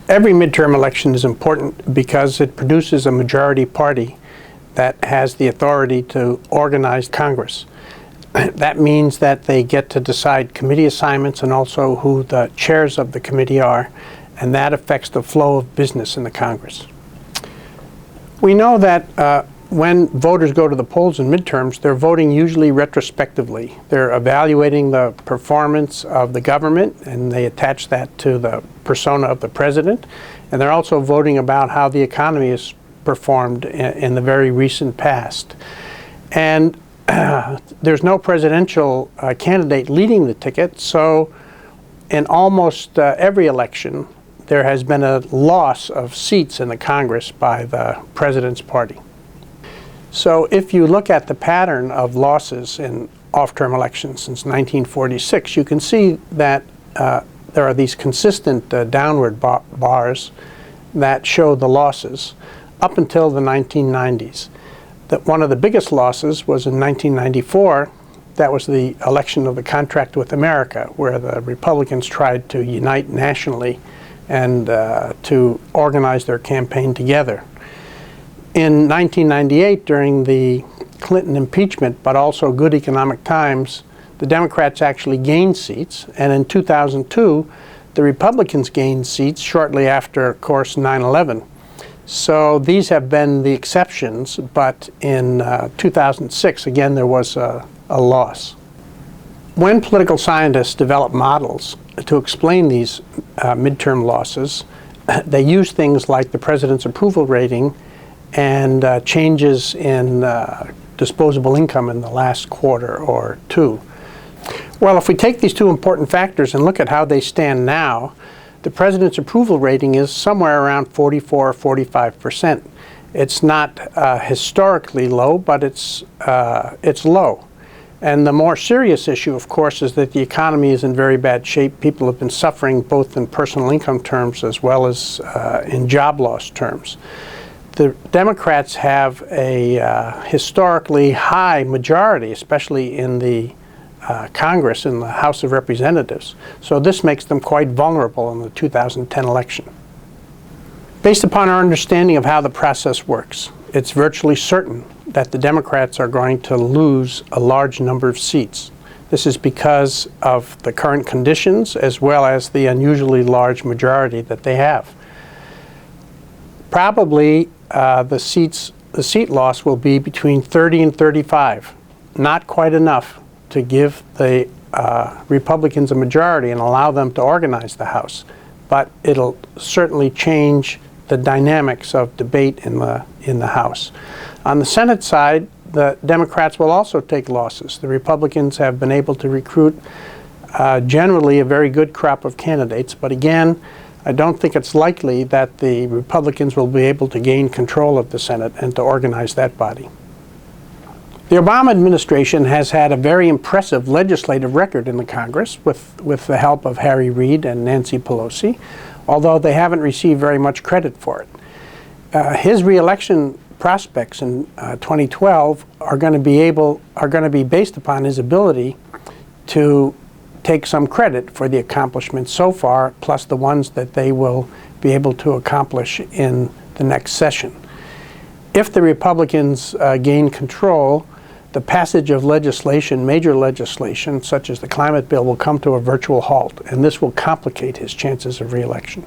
Every midterm election is important because it produces a majority party that has the authority to organize Congress. That means that they get to decide committee assignments and also who the chairs of the committee are, and that affects the flow of business in the Congress. We know that when voters go to the polls in midterms, they're voting usually retrospectively. They're evaluating the performance of the government, and they attach that to the persona of the president. And they're also voting about how the economy has performed in the very recent past. And there's no presidential candidate leading the ticket, so in almost every election, there has been a loss of seats in the Congress by the president's party. So if you look at the pattern of losses in off-term elections since 1946, you can see that there are these consistent downward bars that show the losses up until the 1990s. That one of the biggest losses was in 1994. That was the election of the Contract with America, where the Republicans tried to unite nationally and to organize their campaign together. In 1998, during the Clinton impeachment, but also good economic times, the Democrats actually gained seats. And in 2002, the Republicans gained seats shortly after, of course, 9/11. So these have been the exceptions, but in 2006, again, there was a loss. When political scientists develop models to explain these midterm losses, they use things like the president's approval rating and changes in disposable income in the last quarter or two. Well, if we take these two important factors and look at how they stand now, the president's approval rating is somewhere around 44 or 45%. It's not historically low, but it's low. And the more serious issue, of course, is that the economy is in very bad shape. People have been suffering both in personal income terms as well as in job loss terms. The Democrats have a historically high majority, especially in the Congress, in the House of Representatives. So this makes them quite vulnerable in the 2010 election. Based upon our understanding of how the process works, it's virtually certain that the Democrats are going to lose a large number of seats. This is because of the current conditions as well as the unusually large majority that they have. Probably the seat loss will be between 30 and 35. Not quite enough to give the Republicans a majority and allow them to organize the House, but it'll certainly change the dynamics of debate in the House. On the Senate side, the Democrats will also take losses. The Republicans have been able to recruit generally a very good crop of candidates, but again, I don't think it's likely that the Republicans will be able to gain control of the Senate and to organize that body. The Obama administration has had a very impressive legislative record in the Congress with the help of Harry Reid and Nancy Pelosi, although they haven't received very much credit for it. His reelection prospects in 2012 are going to be based upon his ability to take some credit for the accomplishments so far, plus the ones that they will be able to accomplish in the next session. If the Republicans gain control, the passage of legislation, major legislation, such as the climate bill, will come to a virtual halt, and this will complicate his chances of re-election.